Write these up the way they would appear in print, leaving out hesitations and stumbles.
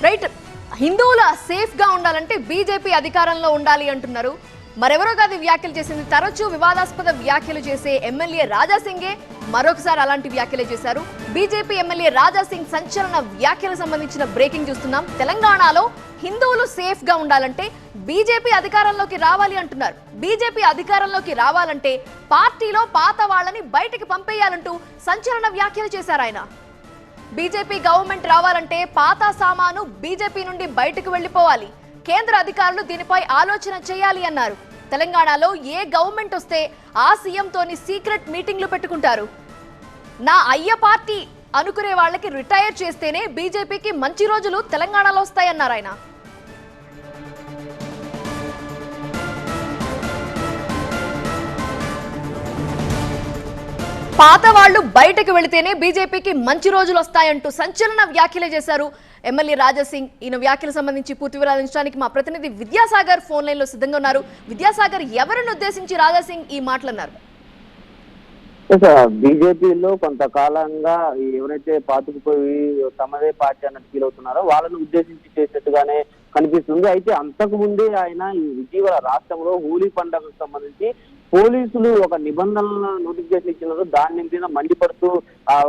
Right. హిందువుల safe గా ఉండాలంటే బీజేపీ అధికారంలో ఉండాలి అంటున్నారు. మరెవరో కాదు వ్యాఖ్యలు చేసింది. తరచూ వివాదాస్పద వ్యాఖ్యలు చేసే ఎమ్మెల్యే రాజాసింగే మరొకసారి అలాంటి వ్యాఖ్యలే చేశారు. బీజేపీ ఎమ్మెల్యే రాజాసింగ్ సంచలన వ్యాఖ్యలకు సంబంధించిన బ్రేకింగ్ చూస్తున్నాం. తెలంగాణలో హిందువులు సేఫ్ గా ఉండాలంటే బీజేపీ అధికారంలోకి రావాలి అంటున్నారు. బీజేపీ అధికారంలోకి రావాలంటే పార్టీలో పాత వాళ్ళని బయటికి పంపేయాలంటూ సంచలన వ్యాఖ్యలు చేశారు ఆయన. బీజేపీ గవర్నమెంట్ రావాలంటే పాత సామాను బీజేపీ నుండి బయటకు వెళ్లిపోవాలి. కేంద్ర అధికారులు దీనిపై ఆలోచన చేయాలి అన్నారు. తెలంగాణలో ఏ గవర్నమెంట్ వస్తే ఆ సీఎంతోని సీక్రెట్ మీటింగ్లు పెట్టుకుంటారు. నా అయ్య పార్టీ అనుకునే వాళ్ళకి రిటైర్ చేస్తేనే బీజేపీకి మంచి రోజులు తెలంగాణలో వస్తాయన్నారు ఆయన. పాత వాళ్ళు బయటకు వెళితేనే బీజేపీకి మంచి రోజులు వస్తాయంటూ సంచలన వ్యాఖ్యలు చేశారు ఎమ్మెల్యే రాజాసింగ్. ఈయన వ్యాఖ్యలకు సంబంధించి పూర్తి వివరాలు ఇచ్చడానికి మా ప్రతినిధి విద్యాసాగర్ ఫోన్ లైన్ లో సిద్ధంగా ఉన్నారు. విద్యాసాగర్, ఎవరిని ఉద్దేశించి రాజాసింగ్ ఈ మాటలన్నారు? బీజేపీలో కొంతకాలంగా ఎవరైతే పాతుకుపోయి తమదే పార్టీ అన్నట్టు ఫీల్ అవుతున్నారో వాళ్ళని ఉద్దేశించి చేసినట్టుగానే కనిపిస్తుంది. అయితే అంతకు ముందే ఆయన ఈ ఇటీవల రాష్ట్రంలో హోలీ పండుగకు సంబంధించి పోలీసులు ఒక నిబంధనల నోటిఫికేషన్ ఇచ్చినారు. దాని మీద మండిపడుతూ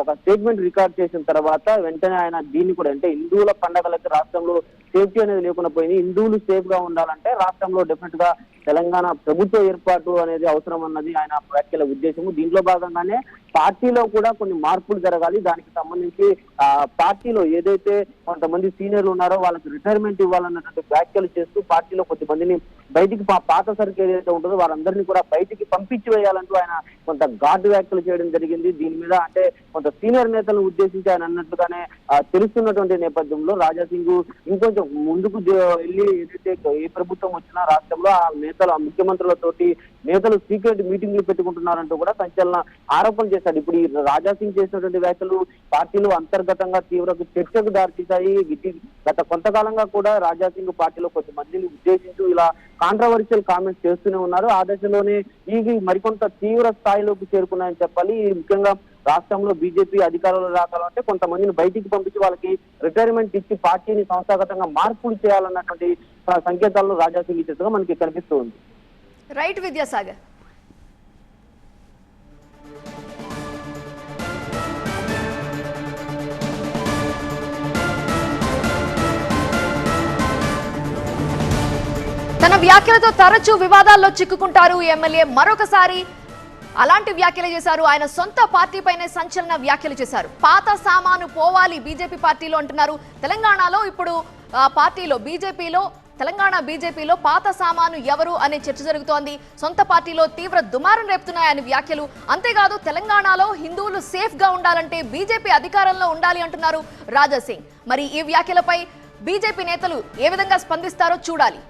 ఒక స్టేట్మెంట్ రికార్డ్ చేసిన తర్వాత వెంటనే ఆయన దీన్ని కూడా, అంటే హిందువుల పండుగలకి రాష్ట్రంలో సేఫ్టీ అనేది లేకుండా పోయింది. హిందువులు సేఫ్ గా ఉండాలంటే రాష్ట్రంలో డెఫినెట్ గా తెలంగాణ ప్రభుత్వ ఏర్పాటు అనేది అవసరం అన్నది ఆయన వ్యాఖ్యల ఉద్దేశము. దీంట్లో భాగంగానే పార్టీలో కూడా కొన్ని మార్పులు జరగాలి. దానికి సంబంధించి పార్టీలో ఏదైతే కొంతమంది సీనియర్లు ఉన్నారో వాళ్ళకి రిటైర్మెంట్ ఇవ్వాలన్నటువంటి వ్యాఖ్యలు చేస్తూ పార్టీలో కొద్దిమందిని బయటికి పాత సరికి ఏదైతే ఉంటుందో వారందరినీ కూడా బయటికి పంపించి వేయాలంటూ ఆయన కొంత ఘాటు వ్యాఖ్యలు చేయడం జరిగింది. దీని మీద అంటే కొంత సీనియర్ నేతలను ఉద్దేశించి ఆయన అన్నట్టుగానే తెలుస్తున్నటువంటి నేపథ్యంలో రాజాసింగ్ ఇంకొంచెం ముందుకు వెళ్ళి ఏదైతే ఏ ప్రభుత్వం వచ్చినా రాష్ట్రంలో ఆ నేతలు, ఆ ముఖ్యమంత్రులతోటి నేతలు సీక్రెట్ మీటింగ్లు పెట్టుకుంటున్నారంటూ కూడా సంచలన ఆరోపణలు చేశారు. ఇప్పుడు ఈ రాజాసింగ్ చేసినటువంటి వ్యాఖ్యలు పార్టీలో అంతర్గతంగా తీవ్ర చర్చకు దారితీశాయి. గత కొంతకాలంగా కూడా రాజాసింగ్ పార్టీలో కొంతమందిని ఉద్దేశించి ఇలా కాంట్రవర్షియల్ కామెంట్స్ చేస్తూనే ఉన్నారు. ఆ దశలోనే ఇవి మరికొంత తీవ్ర స్థాయిలోకి చేరుకున్నాయని చెప్పాలి. ముఖ్యంగా రాష్ట్రంలో బీజేపీ అధికారంలో రావాలంటే కొంతమందిని బయటికి పంపించి వాళ్ళకి రిటైర్మెంట్ ఇచ్చి పార్టీని సంస్థాగతంగా మార్పులు చేయాలన్నటువంటి సంకేతాలను రాజాసింగ్ ఇచ్చినట్టుగా మనకి కనిపిస్తూ ఉంది. రైట్ విద్యాసాగర్. తన వ్యాఖ్యలతో తరచూ వివాదాల్లో చిక్కుకుంటారు ఎమ్మెల్యే. మరొకసారి అలాంటి వ్యాఖ్యలు చేశారు. ఆయన సొంత పార్టీపైనే సంచలన వ్యాఖ్యలు చేశారు. పాత సామాను పోవాలి బీజేపీ పార్టీలో అంటున్నారు. తెలంగాణలో ఇప్పుడు పార్టీలో తెలంగాణ బీజేపీలో పాత సామాను ఎవరు అనే చర్చ జరుగుతోంది. సొంత పార్టీలో తీవ్ర దుమారం రేపుతున్నాయని వ్యాఖ్యలు. అంతేకాదు తెలంగాణలో హిందువులు సేఫ్ గా ఉండాలంటే బీజేపీ అధికారంలో ఉండాలి అంటున్నారు రాజాసింగ్. మరి ఈ వ్యాఖ్యలపై బీజేపీ నేతలు ఏ విధంగా స్పందిస్తారో చూడాలి.